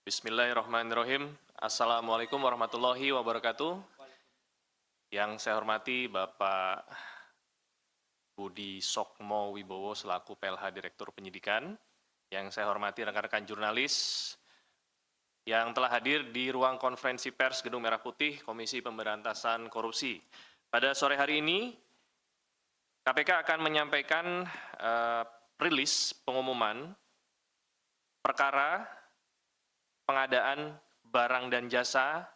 Bismillahirrahmanirrahim. Assalamualaikum warahmatullahi wabarakatuh. Yang saya hormati Bapak Budi Sokmo Wibowo selaku PLH Direktur Penyidikan. Yang saya hormati rekan-rekan jurnalis yang telah hadir di ruang konferensi pers Gedung Merah Putih Komisi Pemberantasan Korupsi. Pada sore hari ini, KPK akan menyampaikan rilis pengumuman perkara pengadaan barang dan jasa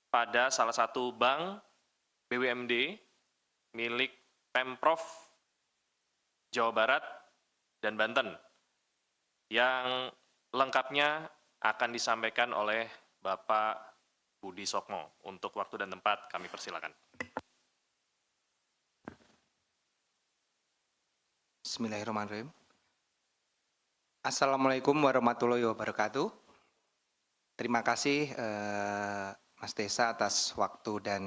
pada salah satu bank BUMD milik Pemprov Jawa Barat dan Banten yang lengkapnya akan disampaikan oleh Bapak Budi Sokmo. Untuk waktu dan tempat kami persilakan. Bismillahirrahmanirrahim. Assalamualaikum warahmatullahi wabarakatuh. Terima kasih Mas Desa atas waktu dan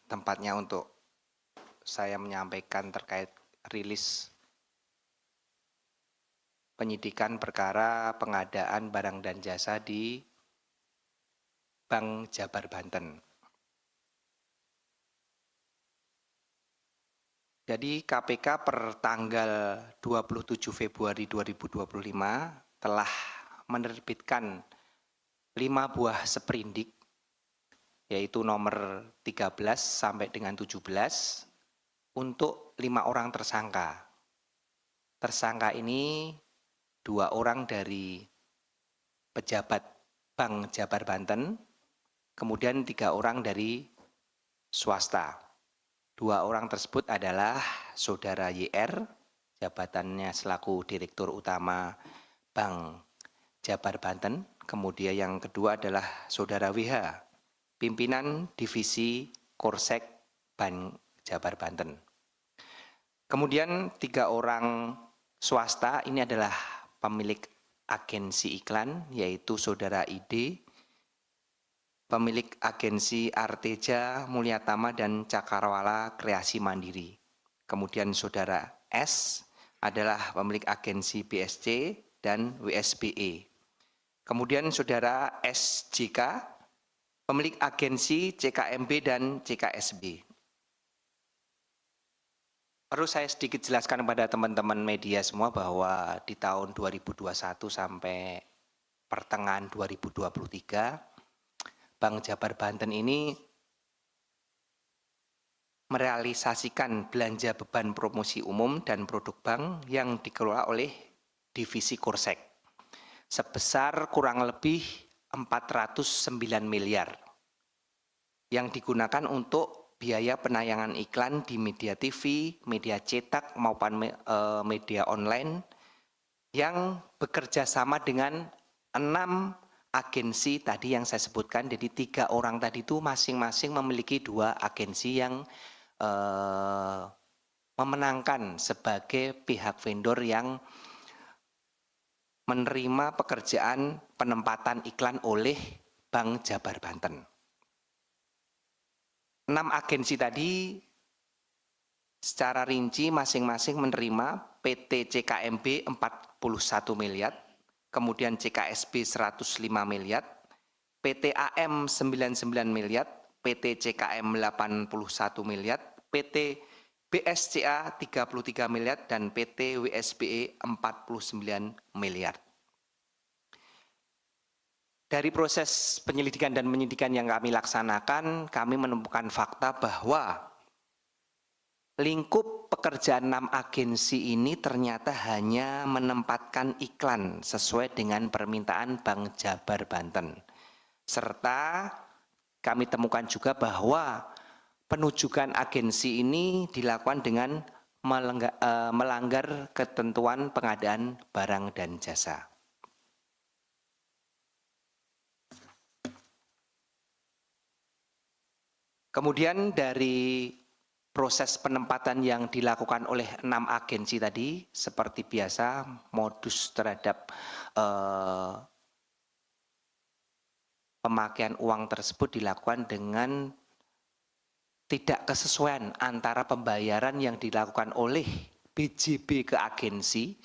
tempatnya untuk saya menyampaikan terkait rilis penyidikan perkara pengadaan barang dan jasa di Bank Jabar Banten. Jadi KPK per tanggal 27 Februari 2025 telah menerbitkan 5 buah seprindik, yaitu nomor 13 sampai dengan 17 untuk 5 orang tersangka. Tersangka ini 2 orang dari pejabat Bank Jabar Banten, kemudian 3 orang dari swasta. 2 orang tersebut adalah Saudara YR, jabatannya selaku Direktur Utama Bank Jabar Banten, kemudian yang kedua adalah Saudara WH, pimpinan Divisi Korsek Bank Jabar Banten. Kemudian 3 orang swasta ini adalah pemilik agensi iklan, yaitu Saudara ID, pemilik agensi Arteja, Mulyatama, dan Cakrawala Kreasi Mandiri. Kemudian Saudara S adalah pemilik agensi BSC dan WSBE. Kemudian Saudara SJK, pemilik agensi CKMB dan CKSB. Perlu saya sedikit jelaskan kepada teman-teman media semua bahwa di tahun 2021 sampai pertengahan 2023, Bank Jabar Banten ini merealisasikan belanja beban promosi umum dan produk bank yang dikelola oleh Divisi Korsek sebesar kurang lebih 409 miliar yang digunakan untuk biaya penayangan iklan di media TV, media cetak maupun media online yang bekerja sama dengan 6 agensi tadi yang saya sebutkan. Jadi 3 orang tadi itu masing-masing memiliki 2 agensi yang memenangkan sebagai pihak vendor yang menerima pekerjaan penempatan iklan oleh Bank Jabar Banten. 6 agensi tadi secara rinci masing-masing menerima PT CKMB 41 miliar, kemudian CKSB 105 miliar, PT AM 99 miliar, PT CKM 81 miliar, PT BSCA 33 miliar, dan PT WSBE 49 miliar. Dari proses penyelidikan dan penyidikan yang kami laksanakan, kami menemukan fakta bahwa lingkup pekerjaan 6 agensi ini ternyata hanya menempatkan iklan sesuai dengan permintaan Bank Jabar Banten. Serta kami temukan juga bahwa penujukan agensi ini dilakukan dengan melanggar ketentuan pengadaan barang dan jasa. Kemudian dari proses penempatan yang dilakukan oleh 6 agensi tadi, seperti biasa modus terhadap pemakaian uang tersebut dilakukan dengan tidak kesesuaian antara pembayaran yang dilakukan oleh BJB ke agensi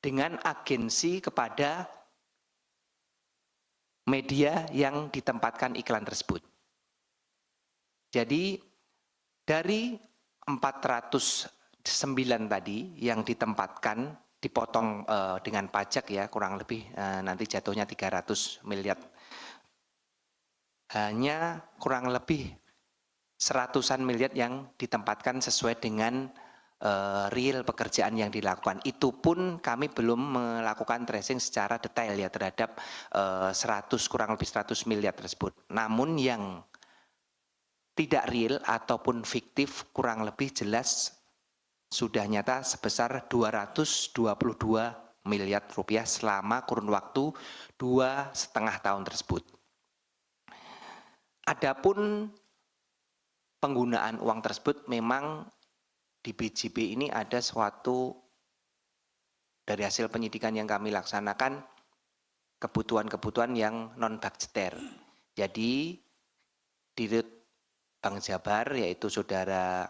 dengan agensi kepada media yang ditempatkan iklan tersebut. Jadi dari 409 tadi yang ditempatkan dipotong dengan pajak ya kurang lebih nanti jatuhnya 300 miliar. Hanya kurang lebih seratusan miliar yang ditempatkan sesuai dengan real pekerjaan yang dilakukan. Itu pun kami belum melakukan tracing secara detail ya terhadap kurang lebih 100 miliar tersebut. Namun yang tidak real ataupun fiktif kurang lebih jelas sudah nyata sebesar 222 miliar rupiah selama kurun waktu 2,5 tahun tersebut. Adapun penggunaan uang tersebut memang di BJB ini ada suatu dari hasil penyidikan yang kami laksanakan kebutuhan-kebutuhan yang non budgeter. Jadi Dirut Bank Jabar yaitu saudara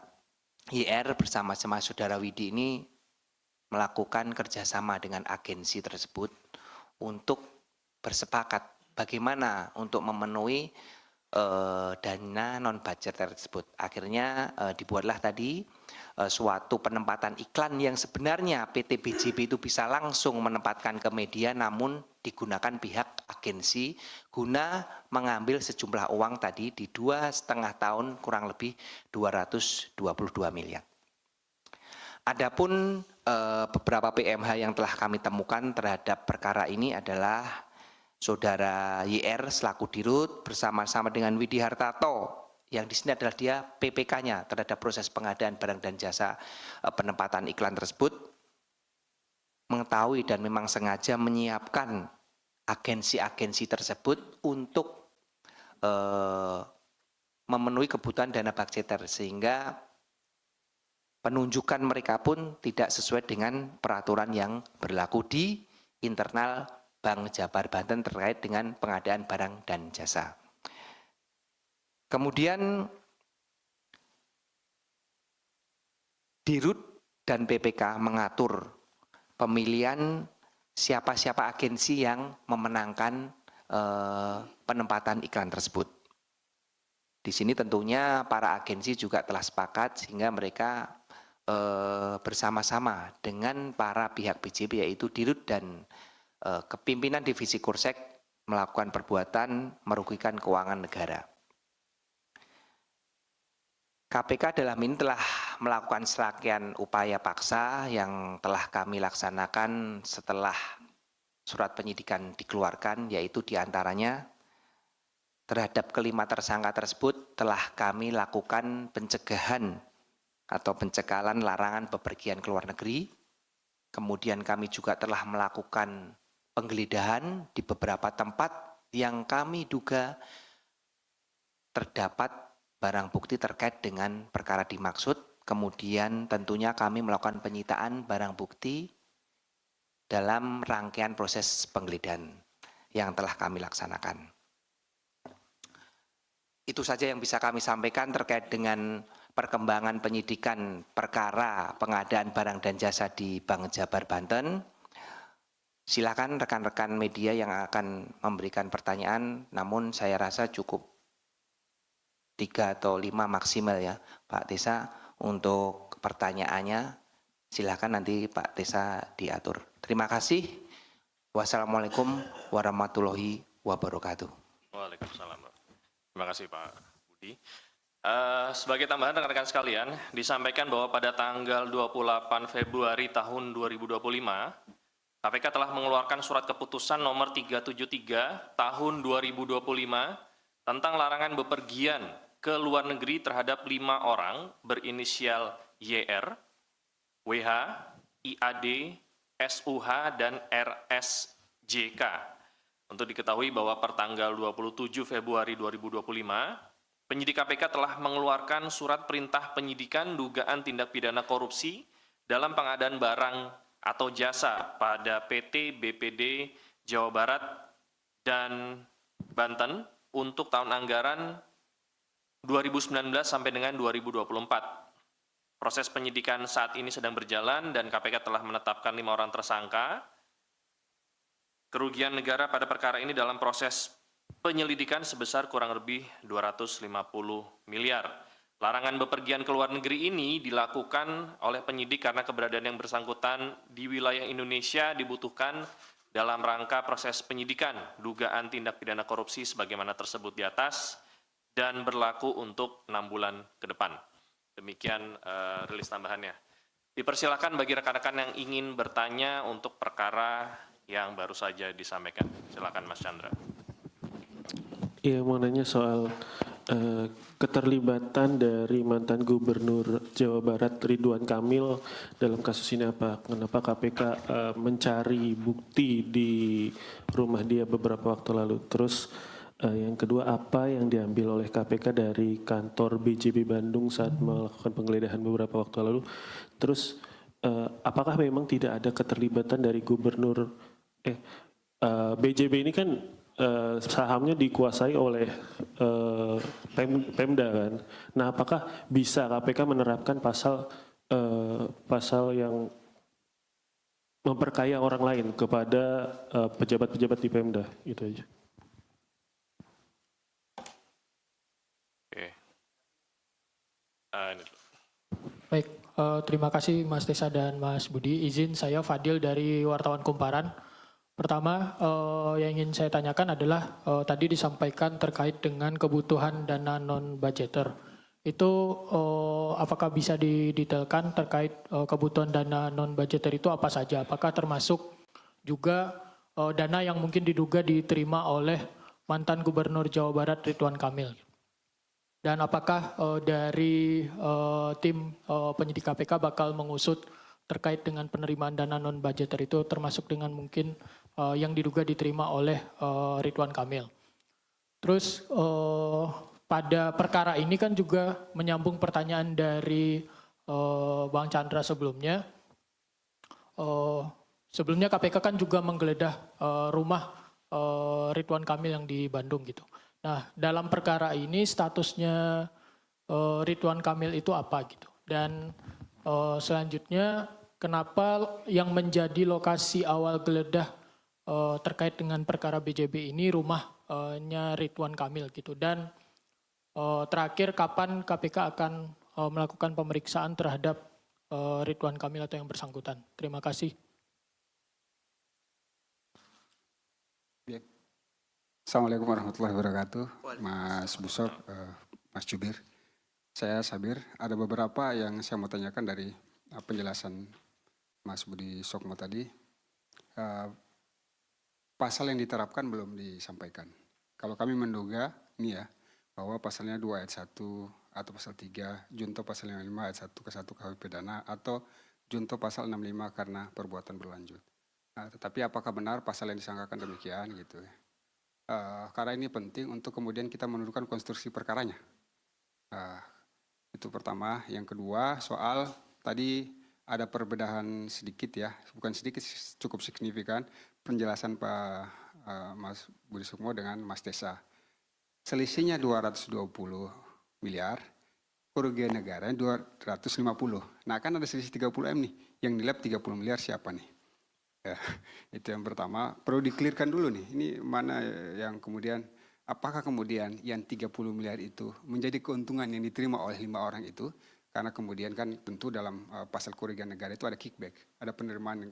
IR bersama-sama saudara Widi ini melakukan kerjasama dengan agensi tersebut untuk bersepakat bagaimana untuk memenuhi dana non budgeter tersebut. Akhirnya dibuatlah tadi suatu penempatan iklan yang sebenarnya PT BJB itu bisa langsung menempatkan ke media namun digunakan pihak agensi guna mengambil sejumlah uang tadi di 2,5 tahun kurang lebih 222 miliar. Adapun beberapa PMH yang telah kami temukan terhadap perkara ini adalah saudara YR selaku Dirut bersama-sama dengan Widi Hartarto yang di sini adalah dia PPK-nya terhadap proses pengadaan barang dan jasa penempatan iklan tersebut mengetahui dan memang sengaja menyiapkan agensi-agensi tersebut untuk memenuhi kebutuhan dana budgeter sehingga penunjukan mereka pun tidak sesuai dengan peraturan yang berlaku di internal Bank Jabar Banten terkait dengan pengadaan barang dan jasa. Kemudian Dirut dan PPK mengatur pemilihan siapa-siapa agensi yang memenangkan penempatan iklan tersebut. Di sini tentunya para agensi juga telah sepakat sehingga mereka bersama-sama dengan para pihak BJB yaitu Dirut dan kepimpinan divisi Kursek melakukan perbuatan merugikan keuangan negara. KPK dalam ini telah melakukan serangkaian upaya paksa yang telah kami laksanakan setelah surat penyidikan dikeluarkan, yaitu diantaranya terhadap kelima tersangka tersebut telah kami lakukan pencegahan atau pencekalan larangan bepergian ke luar negeri. Kemudian kami juga telah melakukan penggeledahan di beberapa tempat yang kami duga terdapat barang bukti terkait dengan perkara dimaksud. Kemudian tentunya kami melakukan penyitaan barang bukti dalam rangkaian proses penggeledahan yang telah kami laksanakan. Itu saja yang bisa kami sampaikan terkait dengan perkembangan penyidikan perkara pengadaan barang dan jasa di Bank Jabar Banten. Silakan rekan-rekan media yang akan memberikan pertanyaan, namun saya rasa cukup 3 atau 5 maksimal ya Pak Tesa untuk pertanyaannya. Silakan nanti Pak Tesa diatur. Terima kasih. Wassalamualaikum warahmatullahi wabarakatuh. Waalaikumsalam. Terima kasih Pak Budi. Sebagai tambahan rekan-rekan sekalian, disampaikan bahwa pada tanggal 28 Februari tahun 2025, KPK telah mengeluarkan surat keputusan nomor 373 tahun 2025 tentang larangan bepergian ke luar negeri terhadap 5 orang berinisial YR, WH, IAD, SUH, dan RSJK. Untuk diketahui bahwa per tanggal 27 Februari 2025, penyidik KPK telah mengeluarkan surat perintah penyidikan dugaan tindak pidana korupsi dalam pengadaan barang atau jasa pada PT BPD Jawa Barat dan Banten untuk tahun anggaran 2019 sampai dengan 2024. Proses penyidikan saat ini sedang berjalan dan KPK telah menetapkan 5 orang tersangka. Kerugian negara pada perkara ini dalam proses penyelidikan sebesar kurang lebih 250 miliar. Larangan bepergian ke luar negeri ini dilakukan oleh penyidik karena keberadaan yang bersangkutan di wilayah Indonesia dibutuhkan dalam rangka proses penyidikan dugaan tindak pidana korupsi sebagaimana tersebut di atas dan berlaku untuk 6 bulan ke depan. Demikian rilis tambahannya. Dipersilakan bagi rekan-rekan yang ingin bertanya untuk perkara yang baru saja disampaikan. Silakan Mas Chandra. Iya, mau nanya soal keterlibatan dari mantan Gubernur Jawa Barat Ridwan Kamil dalam kasus ini apa? Kenapa KPK mencari bukti di rumah dia beberapa waktu lalu? Terus yang kedua, apa yang diambil oleh KPK dari kantor BJB Bandung saat melakukan penggeledahan beberapa waktu lalu? Terus apakah memang tidak ada keterlibatan dari Gubernur BJB ini kan sahamnya dikuasai oleh Pemda kan. Nah, apakah bisa KPK menerapkan pasal yang memperkaya orang lain kepada pejabat-pejabat di Pemda? Itu aja. Oke. Baik, terima kasih Mas Tesa dan Mas Budi. Izin saya Fadil dari Wartawan Kumparan. Pertama, yang ingin saya tanyakan adalah tadi disampaikan terkait dengan kebutuhan dana non-budgeter. Itu apakah bisa didetailkan terkait kebutuhan dana non-budgeter itu apa saja? Apakah termasuk juga dana yang mungkin diduga diterima oleh mantan Gubernur Jawa Barat Ridwan Kamil? Dan apakah dari tim penyidik KPK bakal mengusut terkait dengan penerimaan dana non-budgeter itu termasuk dengan mungkin yang diduga diterima oleh Ridwan Kamil. Terus pada perkara ini kan juga menyambung pertanyaan dari Bang Chandra sebelumnya. Sebelumnya KPK kan juga menggeledah rumah Ridwan Kamil yang di Bandung gitu. Nah, dalam perkara ini statusnya Ridwan Kamil itu apa gitu. Dan selanjutnya kenapa yang menjadi lokasi awal geledah terkait dengan perkara BJB ini rumahnya Ridwan Kamil gitu. Dan terakhir kapan KPK akan melakukan pemeriksaan terhadap Ridwan Kamil atau yang bersangkutan. Terima kasih. Assalamualaikum warahmatullahi wabarakatuh, Mas Busok, Mas Jubir. Saya Sabir, ada beberapa yang saya mau tanyakan dari penjelasan Mas Budi Sokmo tadi. Pasal yang diterapkan belum disampaikan. Kalau kami menduga, ini ya, bahwa pasalnya 2 ayat 1 atau pasal 3, junto pasal 55 ayat 1 ke 1 KUH pidana, atau junto pasal 65 karena perbuatan berlanjut. Nah, tetapi apakah benar pasal yang disangkakan demikian gitu ya? Karena ini penting untuk kemudian kita menentukan konstruksi perkaranya. Itu pertama. Yang kedua, soal tadi ada perbedaan sedikit ya, bukan sedikit, cukup signifikan penjelasan Pak Mas Budi Sukmo dengan Mas Tesa. Selisihnya 220 miliar, kerugian negara 250. Nah, kan ada selisih 30 M nih, yang dilap 30 miliar siapa nih? Ya, itu yang pertama, perlu di-clearkan dulu nih, ini mana yang kemudian, apakah kemudian yang 30 miliar itu menjadi keuntungan yang diterima oleh 5 orang itu, karena kemudian kan tentu dalam pasal kerugian negara itu ada kickback, ada penerimaan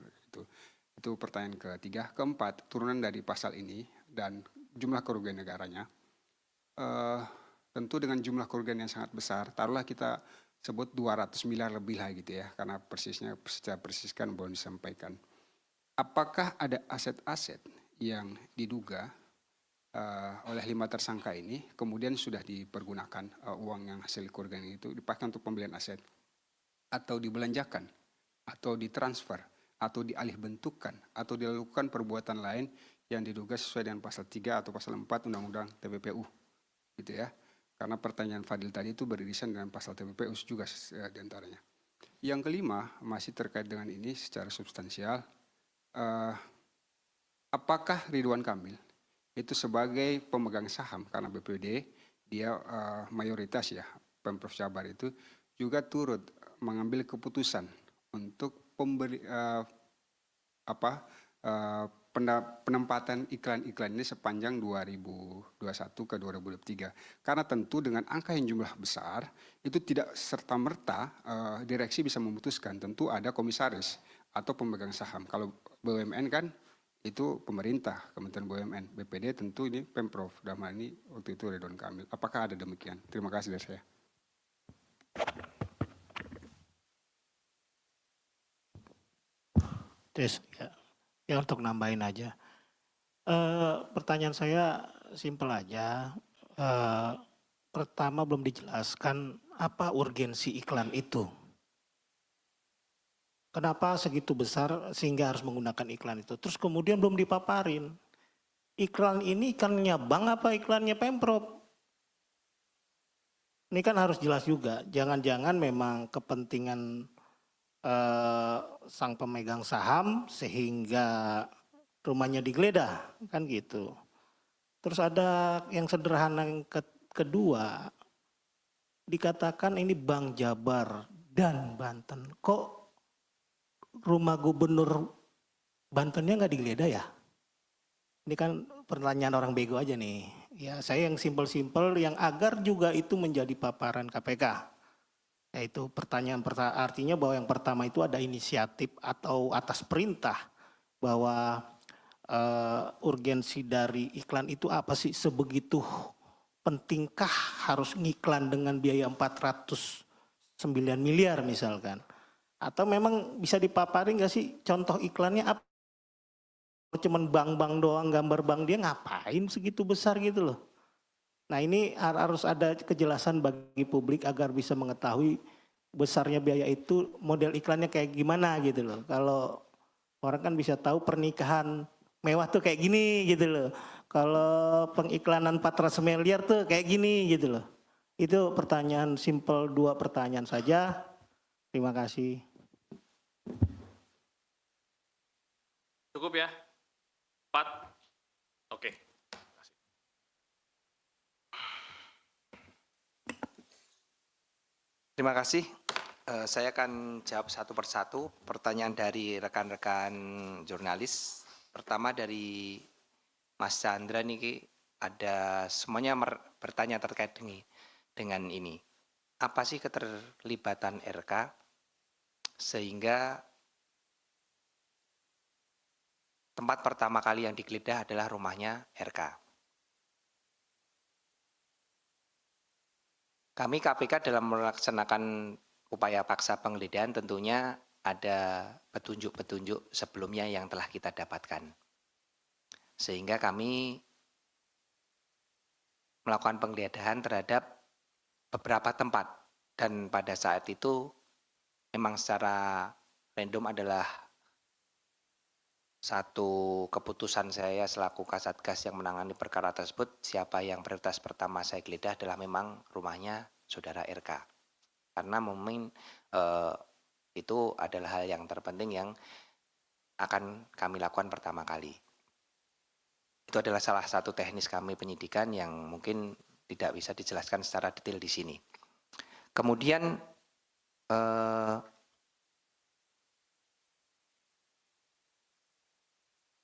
itu pertanyaan ketiga. Keempat, turunan dari pasal ini dan jumlah kerugian negaranya, tentu dengan jumlah kerugian yang sangat besar, taruhlah kita sebut 200 miliar lebih lah gitu ya, karena persisnya secara persis kan belum disampaikan. Apakah ada aset-aset yang diduga oleh 5 tersangka ini kemudian sudah dipergunakan uang yang hasil kerugian itu dipakai untuk pembelian aset, atau dibelanjakan, atau ditransfer, atau dialih bentukkan, atau dilakukan perbuatan lain yang diduga sesuai dengan pasal 3 atau pasal 4 Undang-Undang TPPU gitu ya. Karena pertanyaan Fadil tadi itu beririsan dengan pasal TPPU juga diantaranya. Yang kelima, masih terkait dengan ini secara substansial, apakah Ridwan Kamil itu sebagai pemegang saham, karena BPD dia mayoritas ya, Pemprov Jabar itu juga turut mengambil keputusan untuk penempatan iklan-iklan ini sepanjang 2021 ke 2023. Karena tentu dengan angka yang jumlah besar, itu tidak serta-merta direksi bisa memutuskan. Tentu ada komisaris atau pemegang saham. Kalau BUMN kan itu pemerintah, Kementerian BUMN. BPD tentu ini Pemprov, dalam hal ini waktu itu Ridwan Kamil. Apakah ada demikian? Terima kasih dari saya. Tes, ya untuk nambahin aja. Pertanyaan saya simpel aja. Pertama belum dijelaskan apa urgensi iklan itu. Kenapa segitu besar sehingga harus menggunakan iklan itu. Terus kemudian belum dipaparin. Iklan ini iklannya bank apa iklannya Pemprov? Ini kan harus jelas juga. Jangan-jangan memang kepentingan sang pemegang saham sehingga rumahnya digeledah, kan gitu. Terus ada yang sederhana yang kedua, dikatakan ini Bank Jabar dan Banten. Kok rumah gubernur Bantennya nggak digeledah ya? Ini kan pertanyaan orang bego aja nih. Ya saya yang simpel-simpel yang agar juga itu menjadi paparan KPK. Yaitu pertanyaan artinya bahwa yang pertama itu ada inisiatif atau atas perintah bahwa urgensi dari iklan itu apa sih, sebegitu pentingkah harus ngiklan dengan biaya 409 miliar misalkan, atau memang bisa dipaparin nggak sih contoh iklannya apa? Cuman bank-bank doang, gambar bank, dia ngapain segitu besar gitu loh. Nah ini harus ada kejelasan bagi publik agar bisa mengetahui besarnya biaya itu, model iklannya kayak gimana gitu loh. Kalau orang kan bisa tahu pernikahan mewah tuh kayak gini gitu loh. Kalau pengiklanan 400 miliar tuh kayak gini gitu loh. Itu pertanyaan simpel, 2 pertanyaan saja. Terima kasih. Cukup ya? 4? Oke. Terima kasih. Saya akan jawab satu persatu pertanyaan dari rekan-rekan jurnalis. Pertama dari Mas Chandra nih, ada semuanya bertanya terkait dengan ini. Apa sih keterlibatan RK sehingga tempat pertama kali yang digeledah adalah rumahnya RK. Kami KPK dalam melaksanakan upaya paksa penggeledahan tentunya ada petunjuk-petunjuk sebelumnya yang telah kita dapatkan. Sehingga kami melakukan penggeledahan terhadap beberapa tempat. Dan pada saat itu memang secara random adalah satu keputusan saya selaku Kasatgas yang menangani perkara tersebut, siapa yang prioritas pertama saya geledah adalah memang rumahnya saudara RK. Karena mungkin itu adalah hal yang terpenting yang akan kami lakukan pertama kali. Itu adalah salah satu teknis kami penyidikan yang mungkin tidak bisa dijelaskan secara detail di sini. Kemudian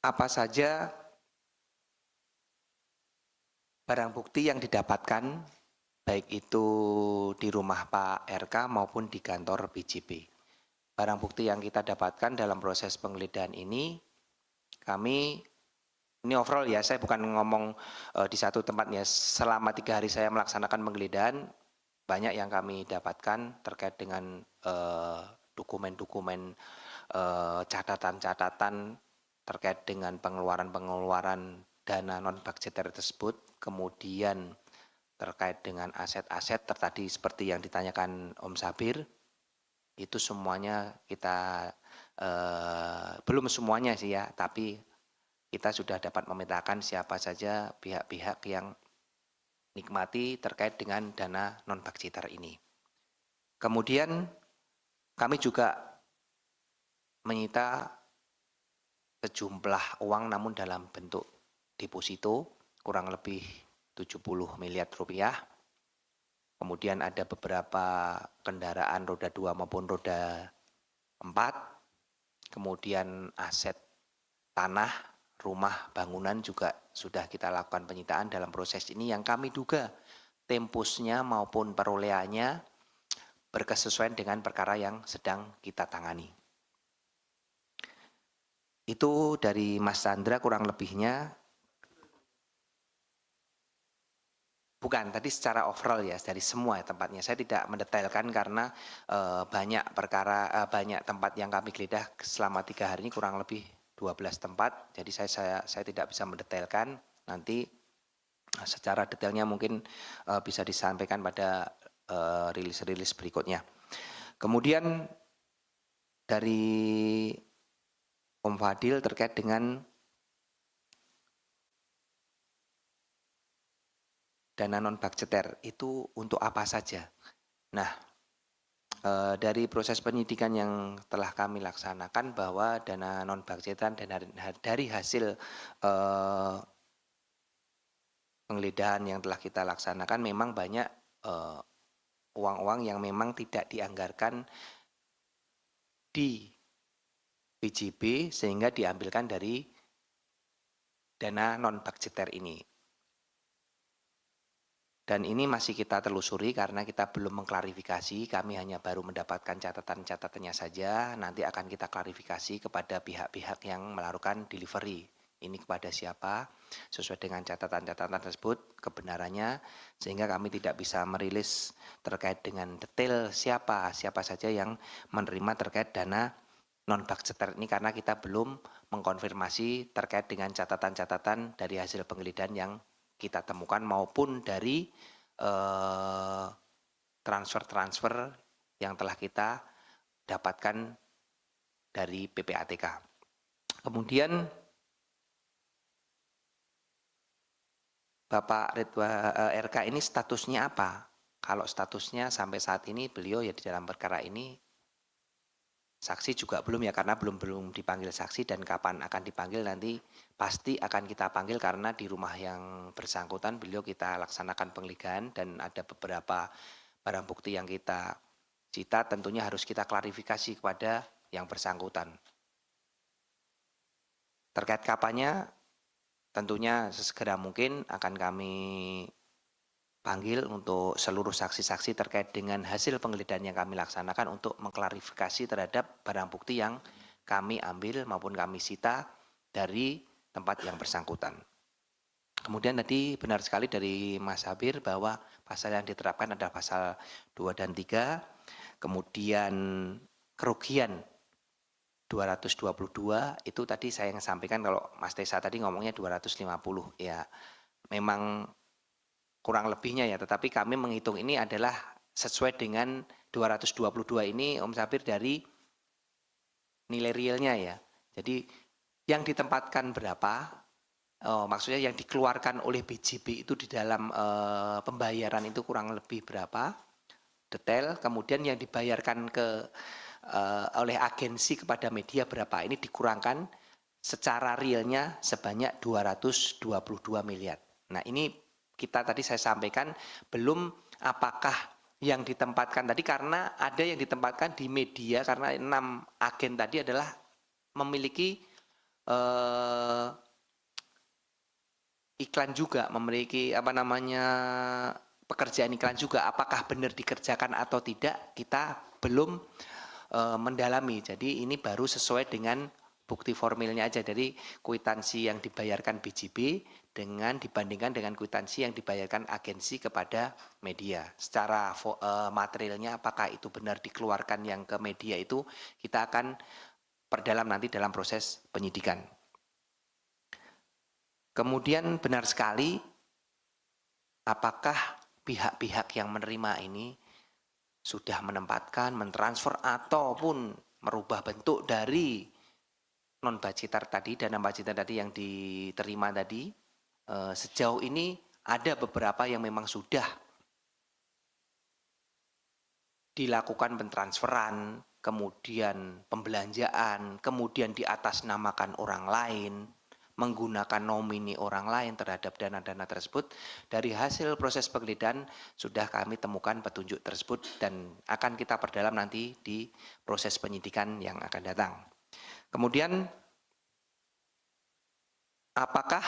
apa saja barang bukti yang didapatkan baik itu di rumah Pak RK maupun di kantor BJP. Barang bukti yang kita dapatkan dalam proses penggeledahan ini, ini overall ya, saya bukan ngomong di satu tempatnya. Selama 3 hari saya melaksanakan penggeledahan, banyak yang kami dapatkan terkait dengan dokumen-dokumen, catatan-catatan terkait dengan pengeluaran-pengeluaran dana non-budgeter tersebut, kemudian terkait dengan aset-aset tadi seperti yang ditanyakan Om Sabir, itu semuanya kita, belum semuanya sih ya, tapi kita sudah dapat memetakan siapa saja pihak-pihak yang nikmati terkait dengan dana non-budgeter ini. Kemudian kami juga menyita sejumlah uang namun dalam bentuk deposito kurang lebih 70 miliar rupiah. Kemudian ada beberapa kendaraan roda 2 maupun roda 4. Kemudian aset tanah rumah bangunan juga sudah kita lakukan penyitaan dalam proses ini yang kami duga tempusnya maupun perolehannya berkesesuaian dengan perkara yang sedang kita tangani. Itu dari Mas Chandra kurang lebihnya. Bukan, tadi secara overall ya, dari semua tempatnya. Saya tidak mendetailkan karena banyak tempat yang kami geledah selama 3 hari ini kurang lebih 12 tempat. Jadi saya tidak bisa mendetailkan. Nanti secara detailnya mungkin bisa disampaikan pada rilis-rilis berikutnya. Kemudian dari Om Fadil terkait dengan dana non budgeter itu untuk apa saja. Nah, dari proses penyidikan yang telah kami laksanakan bahwa dana non budgeter dan dari hasil penggeledahan yang telah kita laksanakan memang banyak uang-uang yang memang tidak dianggarkan di BJB sehingga diambilkan dari dana non budgeter ini. Dan ini masih kita telusuri karena kita belum mengklarifikasi, kami hanya baru mendapatkan catatan-catatannya saja, nanti akan kita klarifikasi kepada pihak-pihak yang melakukan delivery. Ini kepada siapa, sesuai dengan catatan-catatan tersebut, kebenarannya, sehingga kami tidak bisa merilis terkait dengan detail siapa saja yang menerima terkait dana non-budgeter ini karena kita belum mengkonfirmasi terkait dengan catatan-catatan dari hasil penggeledahan yang kita temukan maupun dari transfer-transfer yang telah kita dapatkan dari PPATK. Kemudian Bapak RK ini statusnya apa? Kalau statusnya sampai saat ini beliau ya di dalam perkara ini saksi juga belum ya karena belum dipanggil saksi dan kapan akan dipanggil nanti pasti akan kita panggil karena di rumah yang bersangkutan beliau kita laksanakan penggeledahan dan ada beberapa barang bukti yang kita cita tentunya harus kita klarifikasi kepada yang bersangkutan. Terkait kapannya tentunya sesegera mungkin akan kami panggil untuk seluruh saksi-saksi terkait dengan hasil penggeledahan yang kami laksanakan untuk mengklarifikasi terhadap barang bukti yang kami ambil maupun kami sita dari tempat yang bersangkutan. Kemudian tadi benar sekali dari Mas Habir bahwa pasal yang diterapkan adalah pasal 2 dan 3, kemudian kerugian 222 itu tadi saya yang sampaikan kalau Mas Tesa tadi ngomongnya 250 ya memang kurang lebihnya ya, tetapi kami menghitung ini adalah sesuai dengan 222 ini Om Sabir dari nilai realnya ya. Jadi yang ditempatkan berapa, maksudnya yang dikeluarkan oleh BJB itu di dalam pembayaran itu kurang lebih berapa, detail, kemudian yang dibayarkan oleh agensi kepada media berapa, ini dikurangkan secara realnya sebanyak 222 miliar. Nah ini kita tadi saya sampaikan belum apakah yang ditempatkan tadi karena ada yang ditempatkan di media karena 6 agen tadi adalah memiliki iklan juga, memiliki pekerjaan iklan juga. Apakah benar dikerjakan atau tidak kita belum mendalami. Jadi ini baru sesuai dengan bukti formilnya aja dari kwitansi yang dibayarkan BJB dibandingkan dengan kwitansi yang dibayarkan agensi kepada media. Secara materialnya apakah itu benar dikeluarkan yang ke media itu kita akan perdalam nanti dalam proses penyidikan. Kemudian benar sekali apakah pihak-pihak yang menerima ini sudah menempatkan, mentransfer ataupun merubah bentuk dari non budgeter tadi, dana budgeter tadi yang diterima tadi. Sejauh ini ada beberapa yang memang sudah dilakukan pentransferan, kemudian pembelanjaan, kemudian diatasnamakan orang lain, menggunakan nomini orang lain terhadap dana-dana tersebut. Dari hasil proses penggeledahan sudah kami temukan petunjuk tersebut dan akan kita perdalam nanti di proses penyidikan yang akan datang. Kemudian apakah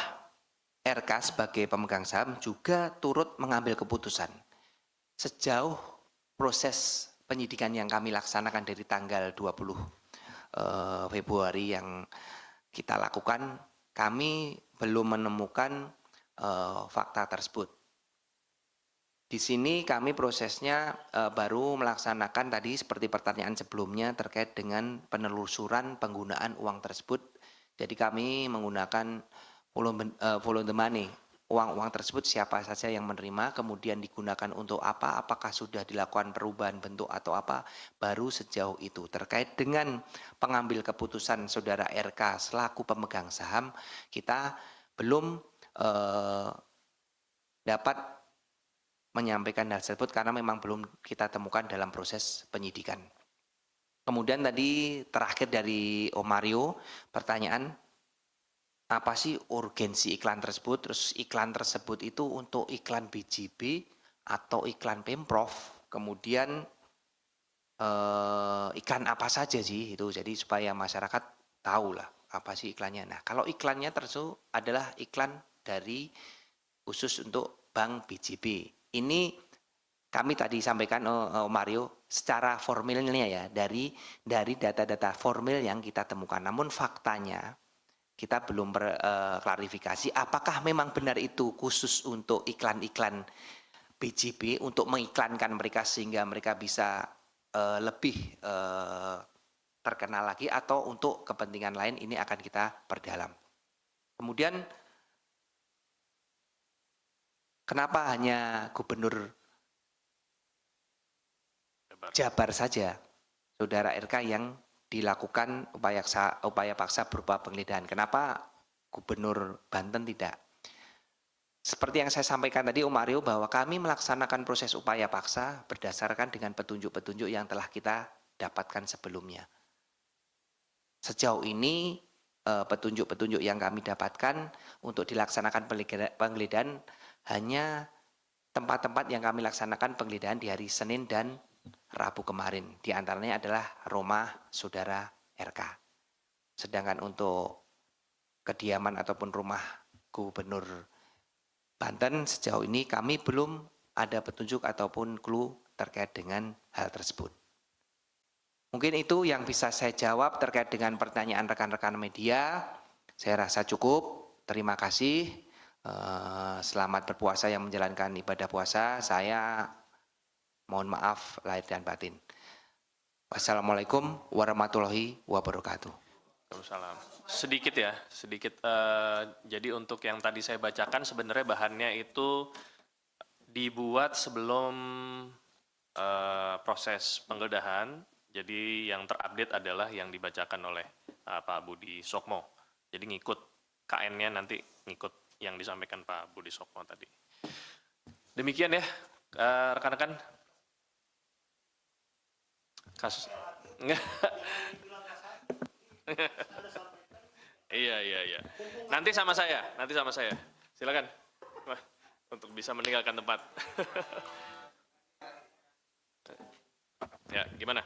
RK sebagai pemegang saham juga turut mengambil keputusan. Sejauh proses penyidikan yang kami laksanakan dari tanggal 20 Februari yang kita lakukan, kami belum menemukan fakta tersebut. Di sini kami prosesnya baru melaksanakan tadi seperti pertanyaan sebelumnya terkait dengan penelusuran penggunaan uang tersebut. Jadi kami menggunakan follow the money. Uang-uang tersebut siapa saja yang menerima, kemudian digunakan untuk apa, apakah sudah dilakukan perubahan bentuk atau apa, baru sejauh itu. Terkait dengan pengambil keputusan saudara RK selaku pemegang saham, kita belum dapat menyampaikan hal tersebut karena memang belum kita temukan dalam proses penyidikan. Kemudian tadi terakhir dari Om Mario, pertanyaan, apa sih urgensi iklan tersebut? Terus iklan tersebut itu untuk iklan BJB atau iklan Pemprov? Kemudian iklan apa saja sih itu? Jadi supaya masyarakat tahu lah apa sih iklannya. Nah, kalau iklannya tersebut adalah iklan dari khusus untuk Bank BJB. Ini kami tadi sampaikan Mario secara formilnya ya dari data-data formil yang kita temukan. Namun faktanya kita belum klarifikasi apakah memang benar itu khusus untuk iklan-iklan BJB untuk mengiklankan mereka sehingga mereka bisa lebih terkenal lagi atau untuk kepentingan lain, ini akan kita perdalam. Kemudian kenapa hanya Gubernur Jabar saja, Saudara RK, yang dilakukan upaya paksa berupa penggeledahan? Kenapa Gubernur Banten tidak? Seperti yang saya sampaikan tadi Om Mario, bahwa kami melaksanakan proses upaya paksa berdasarkan dengan petunjuk-petunjuk yang telah kita dapatkan sebelumnya. Sejauh ini petunjuk-petunjuk yang kami dapatkan untuk dilaksanakan penggeledahan hanya tempat-tempat yang kami laksanakan penggeledahan di hari Senin dan Rabu kemarin. Di antaranya adalah rumah saudara RK. Sedangkan untuk kediaman ataupun rumah Gubernur Banten sejauh ini kami belum ada petunjuk ataupun clue terkait dengan hal tersebut. Mungkin itu yang bisa saya jawab terkait dengan pertanyaan rekan-rekan media. Saya rasa cukup. Terima kasih. Selamat berpuasa yang menjalankan ibadah puasa. Saya mohon maaf lahir dan batin. Wassalamualaikum warahmatullahi wabarakatuh. Waalaikumsalam. Sedikit ya, sedikit. Jadi untuk yang tadi saya bacakan sebenarnya bahannya itu dibuat sebelum proses penggeledahan. Jadi yang terupdate adalah yang dibacakan oleh Pak Budi Sokmo. Jadi ngikut KN-nya nanti ngikut yang disampaikan Pak Budi Sokmo tadi. Demikian ya, rekan-rekan. Kasus. Iya. Nanti sama saya. Silakan. Wah, untuk bisa meninggalkan tempat. Ya, gimana?